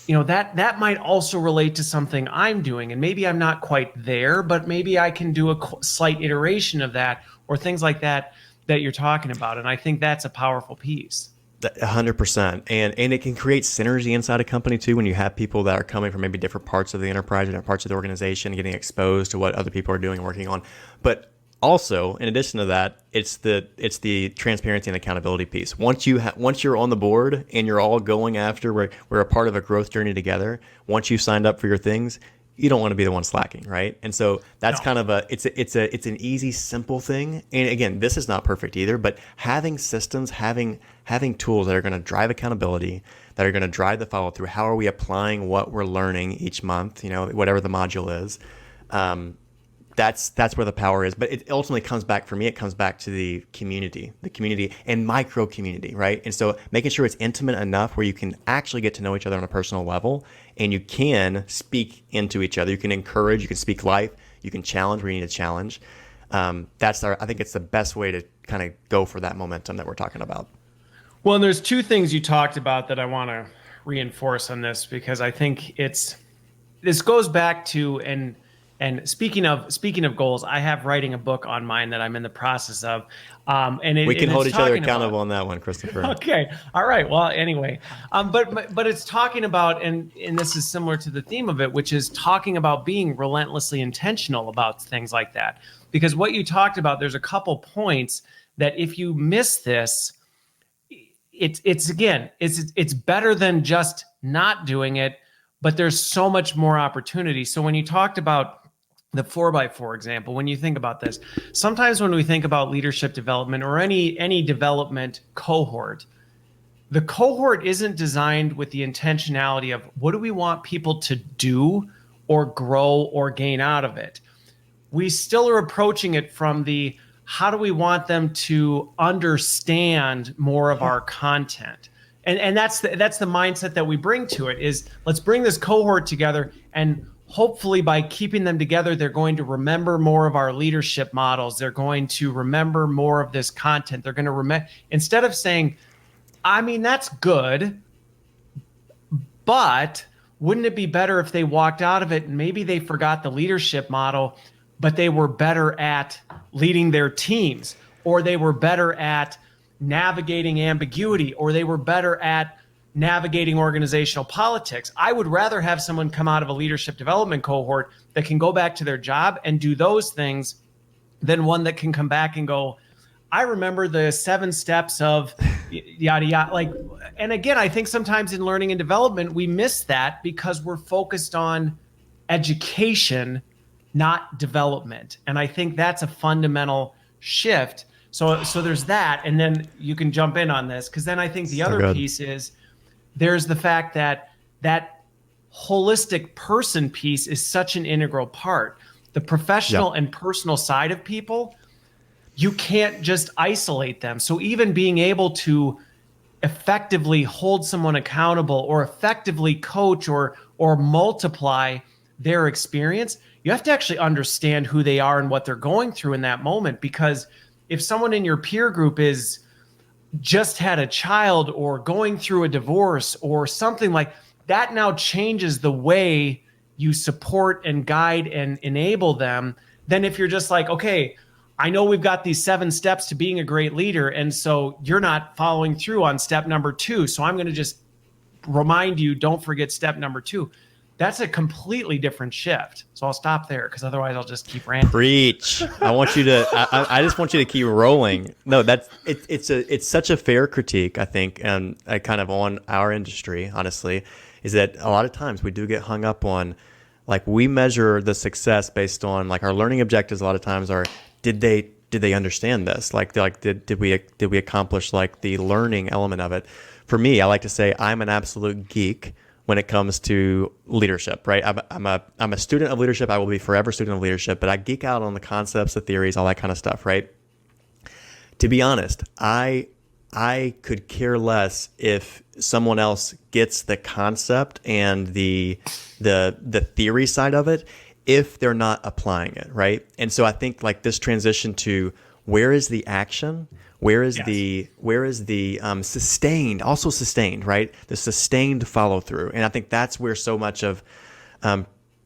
that might also relate to something I'm doing, and maybe I'm not quite there, but maybe I can do a slight iteration of that, or things like that you're talking about. And I think that's a powerful piece. 100%. And it can create synergy inside a company too when you have people that are coming from maybe different parts of the enterprise, different parts of the organization, getting exposed to what other people are doing and working on. But also, in addition to that, it's the transparency and accountability piece. Once you're on the board and you're all going after, we're a part of a growth journey together. Once you've signed up for your things, you don't want to be the one slacking, right? And so that's kind of it's an easy, simple thing. And again, this is not perfect either, but having systems, having tools that are going to drive accountability, that are going to drive the follow through. How are we applying what we're learning each month? Whatever the module is. That's where the power is. But it ultimately comes back, for me, it comes back to the community and micro community, right? And so making sure it's intimate enough where you can actually get to know each other on a personal level, and you can speak into each other. You can encourage, you can speak life, you can challenge where you need to challenge. I think it's the best way to kind of go for that momentum that we're talking about. Well, and there's two things you talked about that I want to reinforce on this, because I think this goes back to, and speaking of goals, I have writing a book on mine that I'm in the process of. We can hold each other accountable on that one, Christopher. Okay. All right. Well, anyway, but it's talking about, and this is similar to the theme of it, which is talking about being relentlessly intentional about things like that. Because what you talked about, there's a couple points that if you miss this, it's better than just not doing it, but there's so much more opportunity. So when you talked about the 4x4 example, when you think about this, sometimes when we think about leadership development or any development cohort, the cohort isn't designed with the intentionality of what do we want people to do or grow or gain out of it. We still are approaching it from the how do we want them to understand more of our content. And that's the mindset that we bring to it, is let's bring this cohort together, and hopefully by keeping them together, they're going to remember more of our leadership models. They're going to remember more of this content. They're going to remember, instead of saying, I mean, that's good, but wouldn't it be better if they walked out of it and maybe they forgot the leadership model, but they were better at leading their teams, or they were better at navigating ambiguity, or they were better at navigating organizational politics. I would rather have someone come out of a leadership development cohort that can go back to their job and do those things than one that can come back and go, I remember the 7 steps of yada, yada. And again, I think sometimes in learning and development, we miss that because we're focused on education, not development. And I think that's a fundamental shift. So there's that. And then you can jump in on this, because then I think the other piece is, there's the fact that holistic person piece is such an integral part. The professional and personal side of people, you can't just isolate them. So even being able to effectively hold someone accountable or effectively coach or multiply their experience, you have to actually understand who they are and what they're going through in that moment. Because if someone in your peer group is just had a child or going through a divorce or something like that, now changes the way you support and guide and enable them. Then if you're just like, okay, I know we've got these 7 steps to being a great leader, and so you're not following through on step number 2, so I'm going to just remind you, don't forget step number 2. That's a completely different shift. So I'll stop there, because otherwise I'll just keep ranting. Preach. I want you to. I just want you to keep rolling. No, it's such a fair critique, I think, and kind of on our industry, honestly, is that a lot of times we do get hung up on, like, we measure the success based on, like, our learning objectives. A lot of times are, did they understand this? Did we accomplish, like, the learning element of it? For me, I like to say I'm an absolute geek when it comes to leadership, right? I'm a student of leadership. I will be forever a student of leadership, but I geek out on the concepts, the theories, all that kind of stuff, right? To be honest, I could care less if someone else gets the concept and the theory side of it if they're not applying it, right? And so I think, like, this transition to where is the action? Where is the sustained, right? The sustained follow through. And I think that's where so much of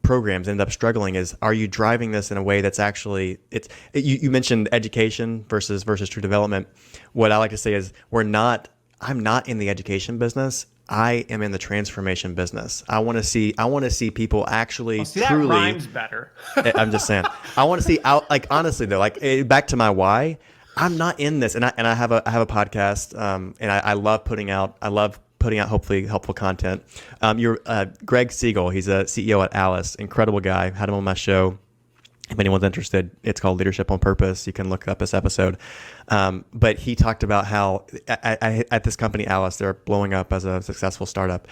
programs end up struggling is, are you driving this in a way that's actually, you mentioned education versus true development. What I like to say is, I'm not in the education business. I am in the transformation business. I want to see people actually See, truly. that rhymes better. I'm just saying. I want to see out, like, honestly though, like, back to my why. I'm not in this, and I have a podcast, and I love putting out hopefully helpful content. You're Greg Siegel. He's a CEO at Alice. Incredible guy. Had him on my show. If anyone's interested, it's called Leadership on Purpose. You can look up this episode. But he talked about how at this company, Alice, they're blowing up as a successful startup.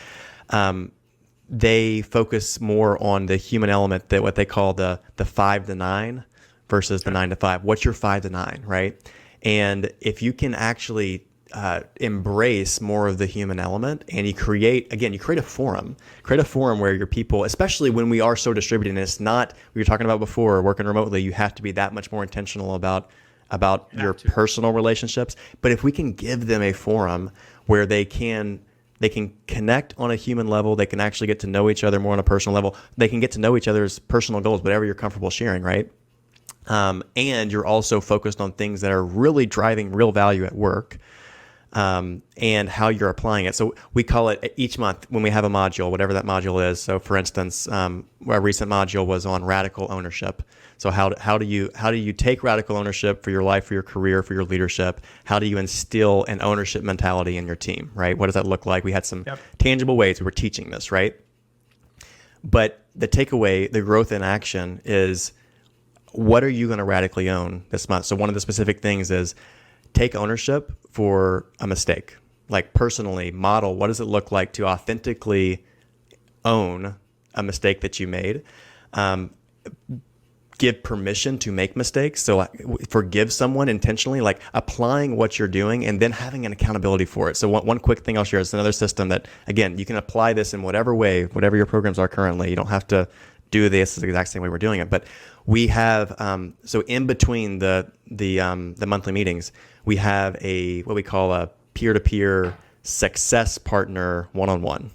They focus more on the human element, that what they call the 5 to 9 versus the 9 to 5. What's your 5 to 9, right? And if you can actually embrace more of the human element, and you create a forum where your people, especially when we are so distributed, and it's not, we were talking about before, working remotely, you have to be that much more intentional about your personal relationships. But if we can give them a forum where they can connect on a human level, they can actually get to know each other more on a personal level, they can get to know each other's personal goals, whatever you're comfortable sharing, right? And you're also focused on things that are really driving real value at work. And how you're applying it. So we call it each month when we have a module, whatever that module is. So for instance, our recent module was on radical ownership. So how do you take radical ownership for your life, for your career, for your leadership? How do you instill an ownership mentality in your team, right? What does that look like? We had some tangible ways we were teaching this, right? But the takeaway, the growth in action is, what are you going to radically own this month? So one of the specific things is, take ownership for a mistake. Like, personally model, what does it look like to authentically own a mistake that you made? Give permission to make mistakes. So forgive someone intentionally, like applying what you're doing and then having an accountability for it. So one quick thing I'll share is another system that, again, you can apply this in whatever way, whatever your programs are currently. You don't have to do this the exact same way we're doing it. But we have, so in between the monthly meetings, we have what we call a peer-to-peer success partner one-on-one.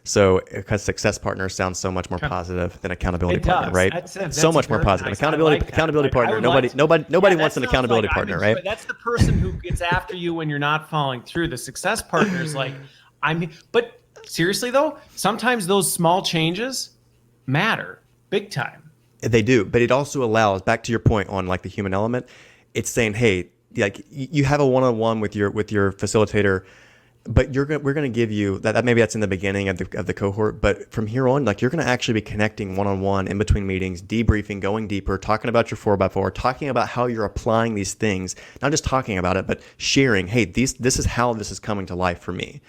So, because success partner sounds so much more positive than accountability partner, right? That's so much more positive. Accountability partner. Nobody wants an accountability partner, right? That's the person who gets after you when you're not following through. The success partner is like, but seriously though, sometimes those small changes matter big time. They do, but it also allows, back to your point on like the human element, it's saying, hey, like, you have a one-on-one with your facilitator, but we're going to give you that. Maybe that's in the beginning of the cohort, but from here on, like, you're going to actually be connecting one-on-one in between meetings, debriefing, going deeper, talking about your 4x4, talking about how you're applying these things, not just talking about it, but sharing, hey, this is how this is coming to life for me,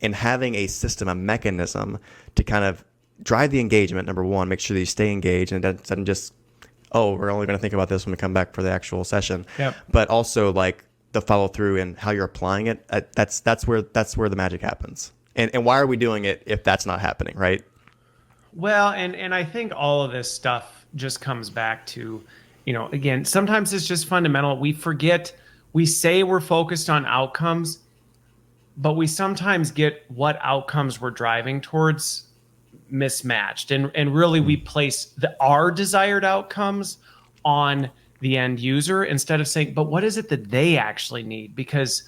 and having a system, a mechanism to kind of drive the engagement. Number one, make sure that you stay engaged, and it doesn't just, oh, we're only going to think about this when we come back for the actual session. Yep. But also, like, the follow through and how you're applying it. That's where the magic happens. And why are we doing it if that's not happening, right? Well, and I think all of this stuff just comes back to, again, sometimes it's just fundamental. We forget, we say we're focused on outcomes, but we sometimes get what outcomes we're driving towards mismatched, and really we place our desired outcomes on the end user instead of saying, but what is it that they actually need? Because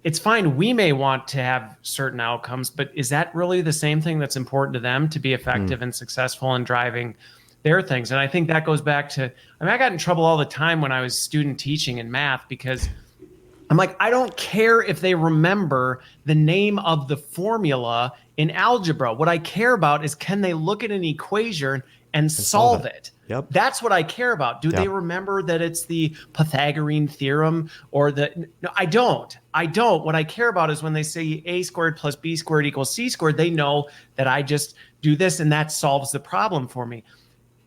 it's fine, we may want to have certain outcomes, but is that really the same thing that's important to them to be effective and successful in driving their things? And I think that goes back to, I got in trouble all the time when I was student teaching in math, because I'm like, I don't care if they remember the name of the formula in algebra. What I care about is, can they look at an equation and solve it? Yep. That's what I care about. Do they remember that it's the Pythagorean theorem or no, I don't. What I care about is when they say a squared plus b squared equals c squared, they know that I just do this and that solves the problem for me.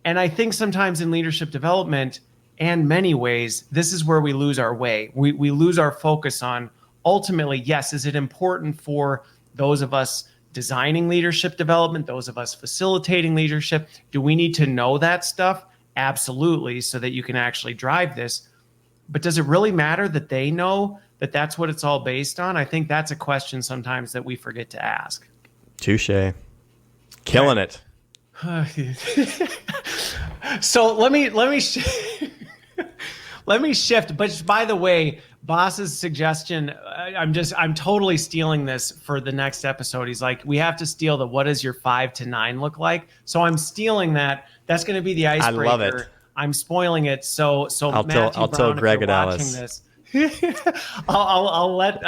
And I think sometimes in leadership development, and many ways, this is where we lose our way. We lose our focus on, ultimately, yes, is it important for those of us designing leadership development, those of us facilitating leadership? Do we need to know that stuff? Absolutely, so that you can actually drive this. But does it really matter that they know that that's what it's all based on? I think that's a question sometimes that we forget to ask. Touche. Killing it. So let me let me shift. But by the way, boss's suggestion, I'm totally stealing this for the next episode. He's like, we have to steal the what does your 5 to 9 look like? So I'm stealing that. That's going to be the icebreaker. I love it. I'm spoiling it. So I'll Matthew tell Brown, Greg if you're and watching Alice. this, I'll let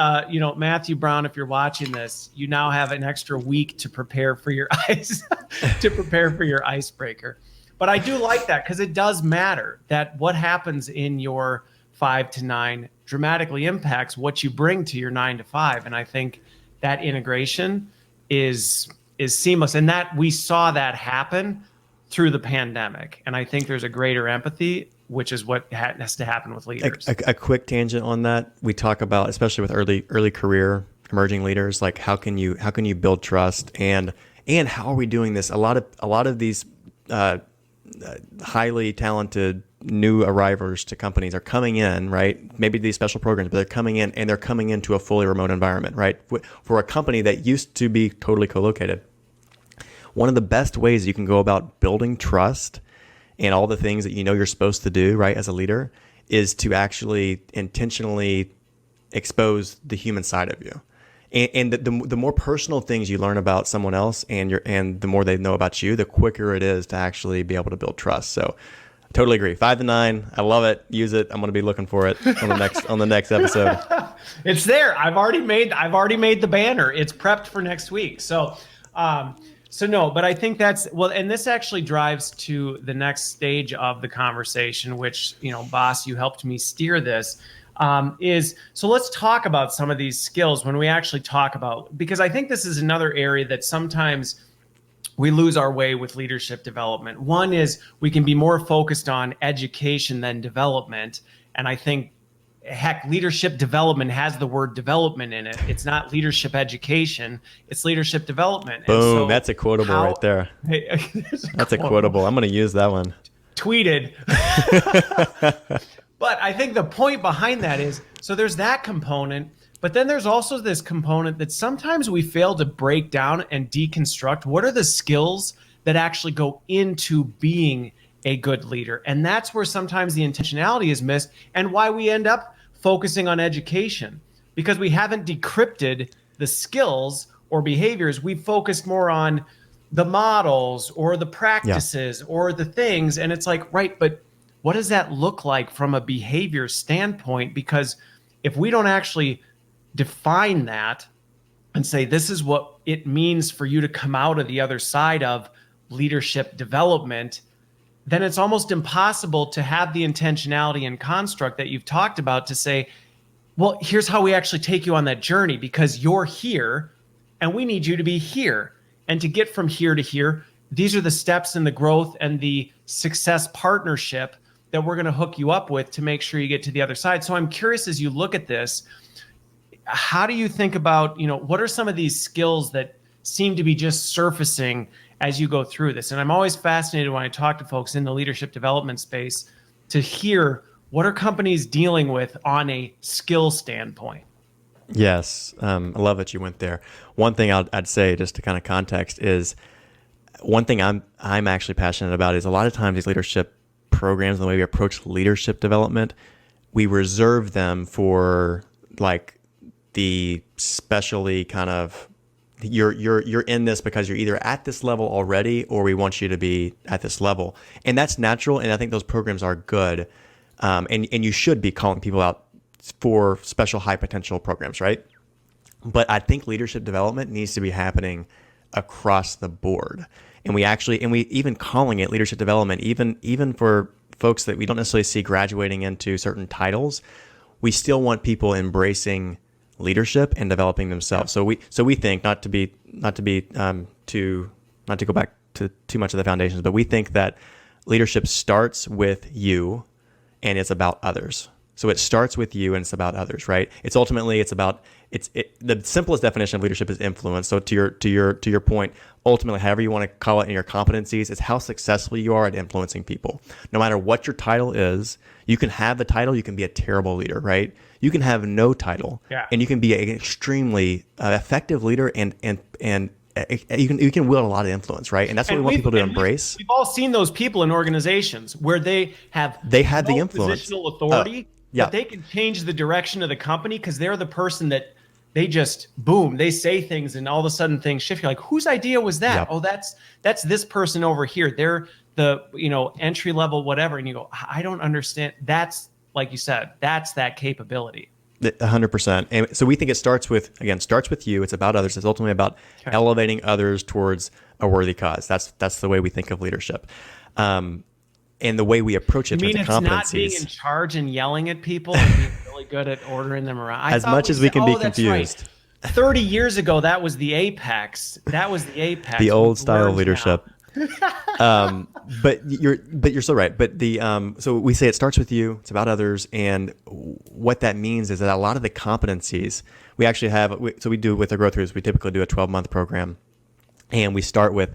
Matthew Brown, if you're watching this, you now have an extra week to prepare for your icebreaker. But I do like that because it does matter that what happens in your 5 to 9 dramatically impacts what you bring to your 9 to 5. And I think that integration is seamless, and that we saw that happen through the pandemic. And I think there's a greater empathy, which is what has to happen with leaders. A quick tangent on that. We talk about, especially with early career emerging leaders, like how can you build trust, and how are we doing this? A lot of these highly talented new arrivals to companies are coming in, right? Maybe these special programs, but they're coming in and they're coming into a fully remote environment, right? For a company that used to be totally co-located. One of the best ways you can go about building trust and all the things that you know you're supposed to do, right, as a leader, is to actually intentionally expose the human side of you. And the more personal things you learn about someone else and the more they know about you, the quicker it is to actually be able to build trust. So totally agree. 5 to 9. I love it. Use it. I'm going to be looking for it on the next episode. It's there. I've already made the banner. It's prepped for next week. So no, but I think and this actually drives to the next stage of the conversation, which, boss, you helped me steer this, so let's talk about some of these skills when we actually talk about, because I think this is another area that sometimes we lose our way with leadership development. One is we can be more focused on education than development. And I think, heck, leadership development has the word development in it. It's not leadership education, it's leadership development. Boom, so that's a quotable right there. That's a quotable. I'm going to use that one. Tweeted. But I think the point behind that is, so there's that component, but then there's also this component that sometimes we fail to break down and deconstruct. What are the skills that actually go into being a good leader? And that's where sometimes the intentionality is missed, and why we end up focusing on education, because we haven't decrypted the skills or behaviors. We've focused more on the models or the practices or the things. And it's like, right, but what does that look like from a behavior standpoint? Because if we don't actually define that and say, this is what it means for you to come out of the other side of leadership development, then it's almost impossible to have the intentionality and construct that you've talked about to say, well, here's how we actually take you on that journey, because you're here and we need you to be here. And to get from here to here, these are the steps in the growth and the success partnership that we're going to hook you up with to make sure you get to the other side. So I'm curious, as you look at this, how do you think about, what are some of these skills that seem to be just surfacing as you go through this? And I'm always fascinated when I talk to folks in the leadership development space to hear, what are companies dealing with on a skill standpoint? Yes. I love that you went there. One thing I'd say, just to kind of context, is one thing I'm actually passionate about is a lot of times these leadership programs, the way we approach leadership development, we reserve them for like the specially kind of, you're in this because you're either at this level already or we want you to be at this level. And that's natural. And I think those programs are good. And you should be calling people out for special high potential programs, right? But I think leadership development needs to be happening across the board. And we even calling it leadership development, even for folks that we don't necessarily see graduating into certain titles, we still want people embracing leadership and developing themselves. So we think, not to go back to too much of the foundations, but we think that leadership starts with you and it's about others. So it starts with you and it's about others, right? It's the simplest definition of leadership is influence. So to your point, ultimately, however you want to call it in your competencies, is how successful you are at influencing people. No matter what your title is, you can have the title, you can be a terrible leader, right? You can have no title, and you can be an extremely effective leader and you can wield a lot of influence, right? And that's what we want people to embrace. We've all seen those people in organizations where they have had no the influence, positional authority, yeah, but they can change the direction of the company because they're the person that they just boom, they say things and all of a sudden things shift. You're like, whose idea was that? Yep. Oh, that's this person over here. They're the entry level whatever, and you go, I don't understand. That's like you said, that's that capability. 100%. And so we think it starts with you. It's about others. It's ultimately about elevating others towards a worthy cause. That's the way we think of leadership. And the way we approach it in terms of competencies. Not being in charge and yelling at people and being really good at ordering them around. As much as we can be confused. Right. 30 years ago, that was the apex. The old style of leadership. But you're so right. But so we say it starts with you. It's about others, and what that means is that a lot of the competencies we actually have. So we do with the growth groups. We typically do a 12-month program, and we start with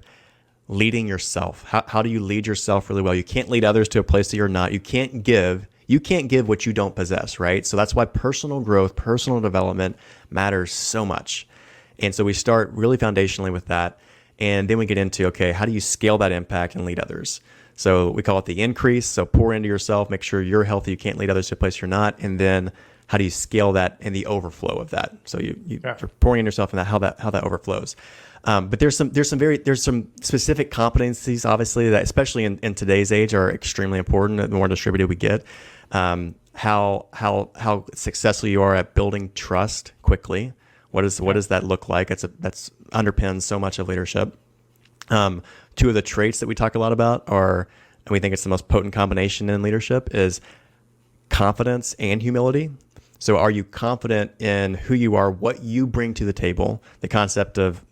leading yourself. How do you lead yourself really well? You can't lead others to a place that you're not. You can't give what you don't possess, right? So that's why personal growth, personal development matters so much. And so we start really foundationally with that. And then we get into, okay, how do you scale that impact and lead others? So we call it the increase. So pour into yourself, make sure you're healthy. You can't lead others to a place you're not. And then how do you scale that and the overflow of that? So you're pouring in yourself and how that overflows. But there's some specific competencies, obviously, that especially in today's age are extremely important. The more distributed we get, how successful you are at building trust quickly. What does that look like? That's underpins so much of leadership. Two of the traits that we talk a lot about are, and we think it's the most potent combination in leadership, is confidence and humility. So are you confident in who you are, what you bring to the table, the concept of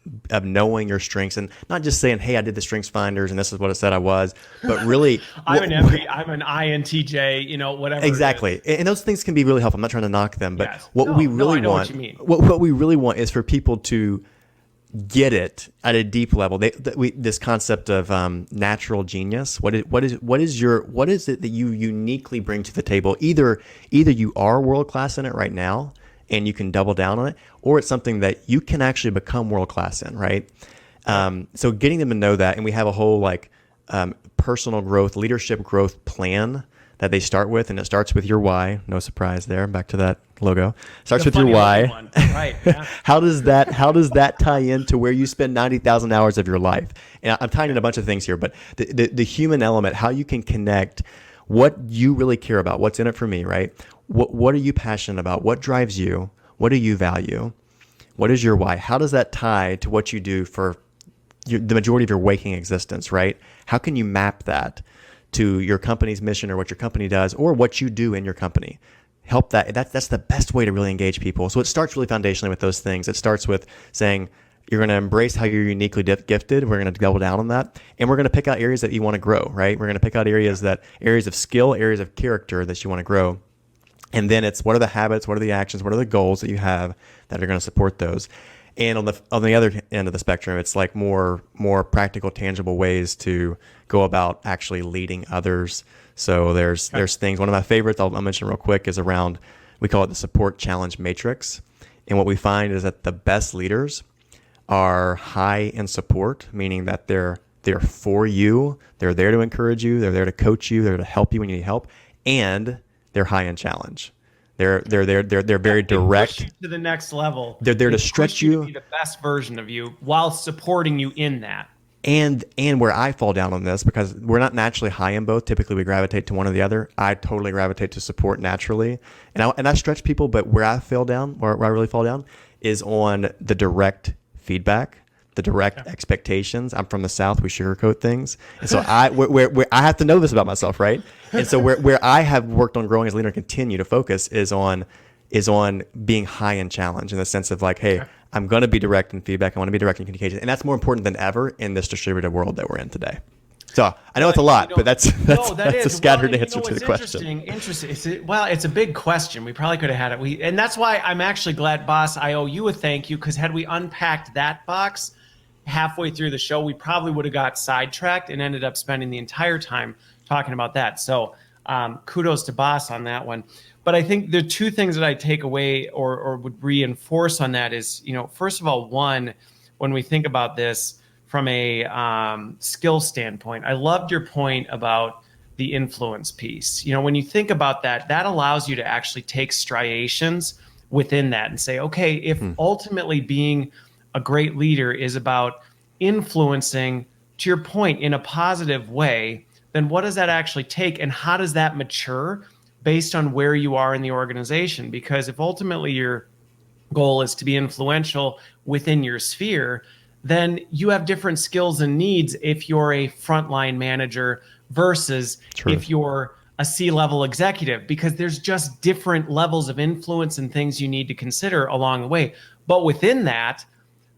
knowing your strengths, and not just saying, hey, I did the strengths finders and this is what it said I was, but really I'm an INTJ, whatever. Exactly. And those things can be really helpful. I'm not trying to knock them, but what we really want is for people to get it at a deep level. This concept of natural genius. What is it that you uniquely bring to the table? Either you are world class in it right now, and you can double down on it, or it's something that you can actually become world class in. Right. So getting them to know that, and we have a whole personal growth, leadership growth plan that they start with, and it starts with your why. No surprise there. Back to that logo. Starts with your why. Right. Yeah. How does that tie into where you spend 90,000 hours of your life? And I'm tying in a bunch of things here, but the human element, how you can connect what you really care about, what's in it for me, right? What are you passionate about? What drives you? What do you value? What is your why? How does that tie to what you do for the majority of your waking existence, right? How can you map that to your company's mission or what your company does or what you do in your company? Help that's the best way to really engage people. So it starts really foundationally with those things. It starts with saying you're going to embrace how you're uniquely gifted. We're going to double down on that. And we're going to pick out areas that you want to grow, right? We're going to pick out areas of skill, areas of character that you want to grow. And then it's what are the habits, what are the actions, what are the goals that you have that are going to support those. And on the other end of the spectrum, it's like more practical, tangible ways to go about actually leading others. So there's things. One of my favorites I'll mention real quick is around, we call it the support challenge matrix. And what we find is that the best leaders are high in support, meaning that they're for you, they're there to encourage you, they're there to coach you, they're there to help you when you need help, and they're high in challenge. They're very direct. Push you to the next level. They're there to stretch you to be the best version of you while supporting you in that. And where I fall down on this, because we're not naturally high in both. Typically, we gravitate to one or the other. I totally gravitate to support naturally, and I stretch people. But where I really fall down, is on the direct feedback, the direct expectations. I'm from the South. We sugarcoat things, and so where I have to know this about myself, right? And so where I have worked on growing as a leader and continue to focus is on being high in challenge, in the sense of like, hey, I'm going to be direct in feedback. I want to be direct in communication, and that's more important than ever in this distributed world that we're in today. So I know it's a lot, but that's a scattered answer to the question. Interesting. It's a big question. We probably could have had it. And that's why I'm actually glad, boss, I owe you a thank you, because had we unpacked that box halfway through the show, we probably would have got sidetracked and ended up spending the entire time talking about that. So kudos to boss on that one. But I think the two things that I take away or would reinforce on that is, first of all, one, when we think about this from a skill standpoint. I loved your point about the influence piece. When you think about that, that allows you to actually take striations within that and say, okay, if ultimately being a great leader is about influencing, to your point, in a positive way, then what does that actually take, and how does that mature based on where you are in the organization? Because if ultimately your goal is to be influential within your sphere, then you have different skills and needs if you're a frontline manager versus if you're a C-level executive, because there's just different levels of influence and things you need to consider along the way. But within that,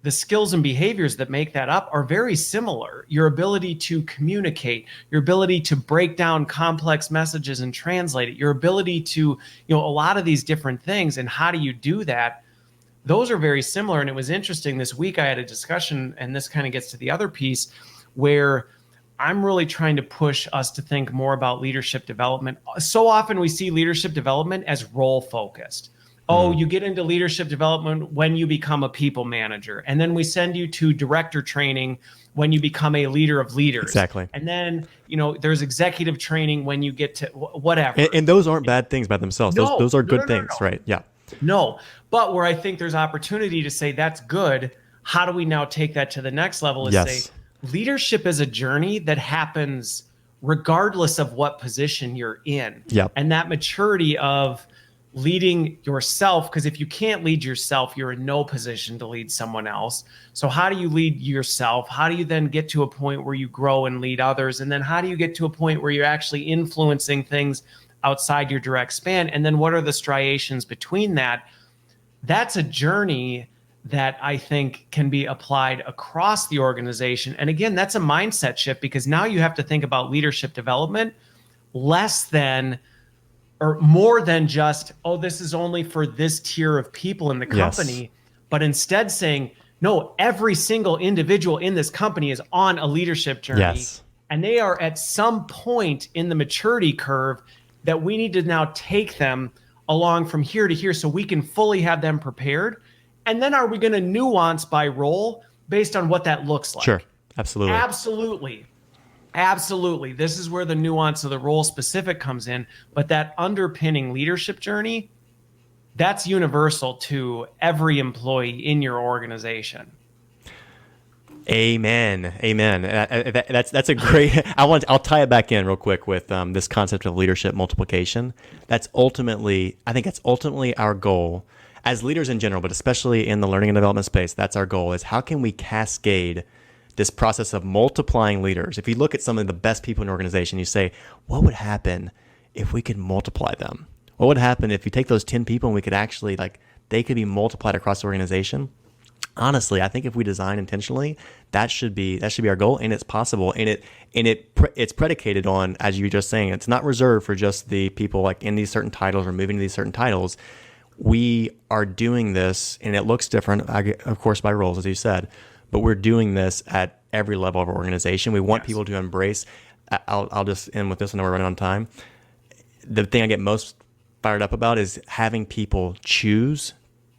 the skills and behaviors that make that up are very similar. Your ability to communicate, your ability to break down complex messages and translate it, your ability to, a lot of these different things, and how do you do that? Those are very similar. And it was interesting this week, I had a discussion, and this kind of gets to the other piece, where I'm really trying to push us to think more about leadership development. So often we see leadership development as role focused. Oh, you get into leadership development when you become a people manager. And then we send you to director training when you become a leader of leaders. Exactly. And then, there's executive training when you get to whatever. And those aren't bad things by themselves. No, those are good no, things, right? Yeah. No, but where I think there's opportunity to say that's good, how do we now take that to the next level? Is say leadership is a journey that happens regardless of what position you're in. Yep. And that maturity of leading yourself, because if you can't lead yourself, you're in no position to lead someone else. So how do you lead yourself? How do you then get to a point where you grow and lead others? And then how do you get to a point where you're actually influencing things outside your direct span? And then what are the striations between that? That's a journey that I think can be applied across the organization. And again, that's a mindset shift, because now you have to think about leadership development less than or more than just, oh, this is only for this tier of people in the company, but instead saying, no, every single individual in this company is on a leadership journey, and they are at some point in the maturity curve that we need to now take them along from here to here so we can fully have them prepared. And then are we going to nuance by role based on what that looks like? Sure. Absolutely. Absolutely. This is where the nuance of the role specific comes in. But that underpinning leadership journey, that's universal to every employee in your organization. Amen. That's a great. I'll tie it back in real quick with this concept of leadership multiplication. I think that's ultimately our goal as leaders in general, but especially in the learning and development space. That's our goal: is how can we cascade this process of multiplying leaders? If you look at some of the best people in an organization, you say, what would happen if we could multiply them? What would happen if you take those 10 people and we could actually, they could be multiplied across the organization? Honestly, I think if we design intentionally, that should be our goal, and it's possible. And it's predicated on, as you were just saying, it's not reserved for just the people in these certain titles or moving to these certain titles. We are doing this, and it looks different, of course, by roles, as you said, but we're doing this at every level of our organization. We want people to embrace. I'll just end with this, and then we're running on time. The thing I get most fired up about is having people choose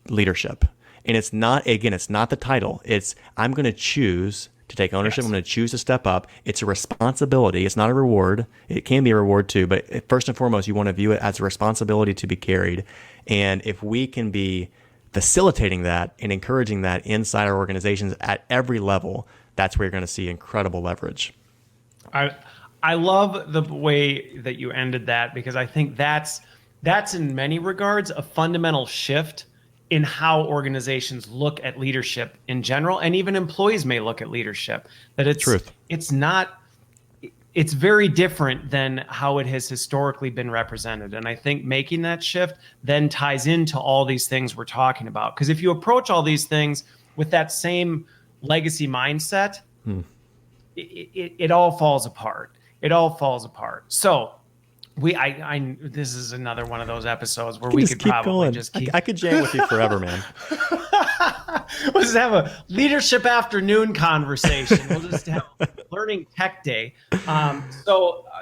leadership. And it's not the title. It's, I'm going to choose to take ownership. I'm going to choose to step up. It's a responsibility. It's not a reward. It can be a reward too, but first and foremost, you want to view it as a responsibility to be carried. And if we can be facilitating that and encouraging that inside our organizations at every level, that's where you're going to see incredible leverage. I love the way that you ended that, because I think that's in many regards a fundamental shift in how organizations look at leadership in general, and even employees may look at leadership. That it's very different than how it has historically been represented. And I think making that shift then ties into all these things we're talking about. Because if you approach all these things with that same legacy mindset, it all falls apart. It all falls apart. So this is another one of those episodes where we could probably just keep. I could jam with you forever, man. We'll just have a leadership afternoon conversation. We'll just have learning tech day.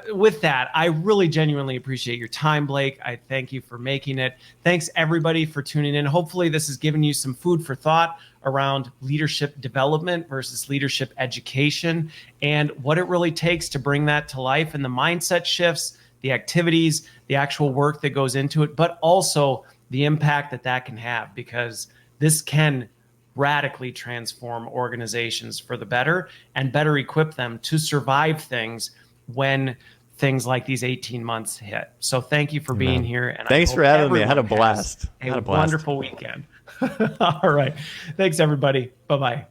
With that, I really genuinely appreciate your time, Blake. I thank you for making it. Thanks everybody for tuning in. Hopefully this has given you some food for thought around leadership development versus leadership education and what it really takes to bring that to life, and the mindset shifts, the activities, the actual work that goes into it, but also the impact that that can have, because this can radically transform organizations for the better and better equip them to survive things when things like these 18 months hit. So thank you for being here. And thanks for having me. I had a blast. Wonderful weekend. All right. Thanks, everybody. Bye-bye.